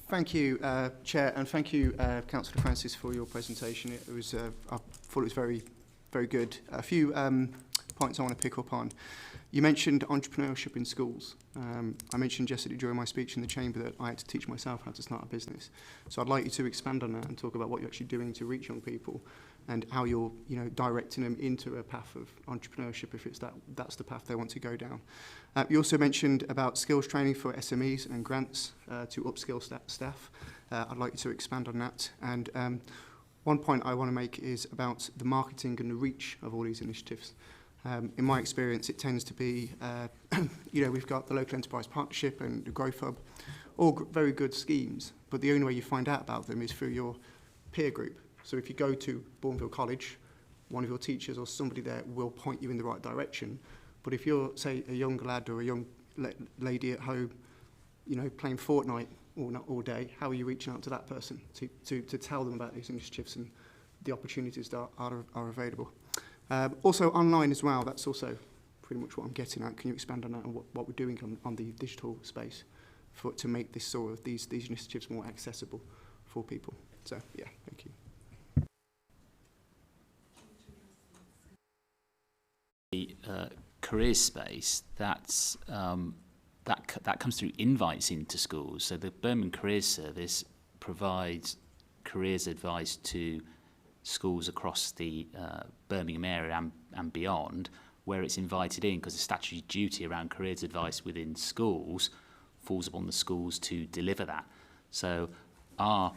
Thank you, Chair, and thank you, Councillor Francis, for your presentation. It was, I thought it was very, very good. A few points I want to pick up on. You mentioned entrepreneurship in schools. I mentioned yesterday during my speech in the Chamber that I had to teach myself how to start a business. So I'd like you to expand on that and talk about what you're actually doing to reach young people and how you're, directing them into a path of entrepreneurship if it's that's the path they want to go down. You also mentioned about skills training for SMEs and grants to upskill staff. I'd like you to expand on that. And one point I want to make is about the marketing and the reach of all these initiatives. In my experience, it tends to be, we've got the Local Enterprise Partnership and the Growth Hub, all very good schemes, but the only way you find out about them is through your peer group. So if you go to Bourneville College, one of your teachers or somebody there will point you in the right direction. But if you're, say, a young lad or a young lady at home, playing Fortnite all day, how are you reaching out to that person to tell them about these initiatives and the opportunities that are available? Also online as well, that's also pretty much what I'm getting at. Can you expand on that and what we're doing on the digital space to make this sort of these initiatives more accessible for people? So yeah, thank you. The career space, that comes through invites into schools. So the Birmingham Careers Service provides careers advice to schools across the Birmingham area and beyond, where it's invited in because the statutory duty around careers advice within schools falls upon the schools to deliver that. So our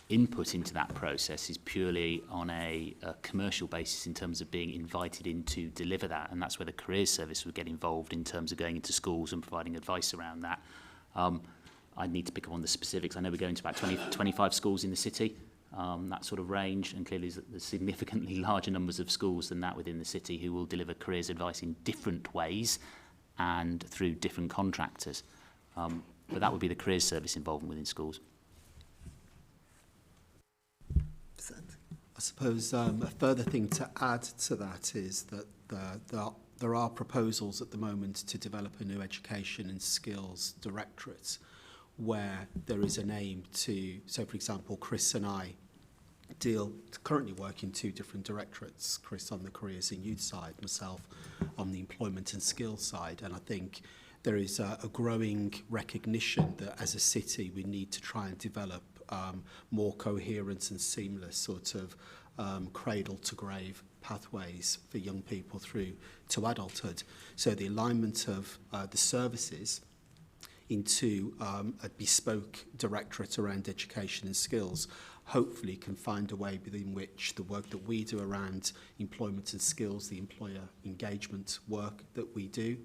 input into that process is purely on a commercial basis in terms of being invited in to deliver that, and that's where the careers service would get involved in terms of going into schools and providing advice around that. I need to pick up on the specifics. I know we're going to about 25 schools in the city, that sort of range, and clearly there's significantly larger numbers of schools than that within the city who will deliver careers advice in different ways and through different contractors. But that would be the careers service involvement within schools. I suppose a further thing to add to that is that there are proposals at the moment to develop a new education and skills directorate where there is an aim to, so for example, Chris and I currently work in two different directorates, Chris on the careers and youth side, myself on the employment and skills side, and I think there is a growing recognition that as a city we need to try and develop more coherent and seamless sort of cradle to grave pathways for young people through to adulthood. So the alignment of the services into a bespoke directorate around education and skills hopefully can find a way within which the work that we do around employment and skills, the employer engagement work that we do,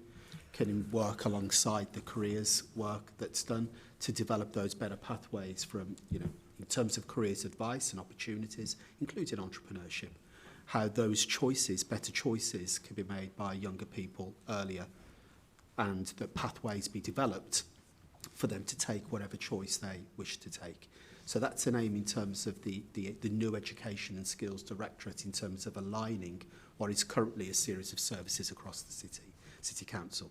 can work alongside the careers work that's done to develop those better pathways from, in terms of careers advice and opportunities, including entrepreneurship, how those choices, better choices, can be made by younger people earlier, and that pathways be developed for them to take whatever choice they wish to take. So that's an aim in terms of the new Education and Skills Directorate in terms of aligning what is currently a series of services across the City Council.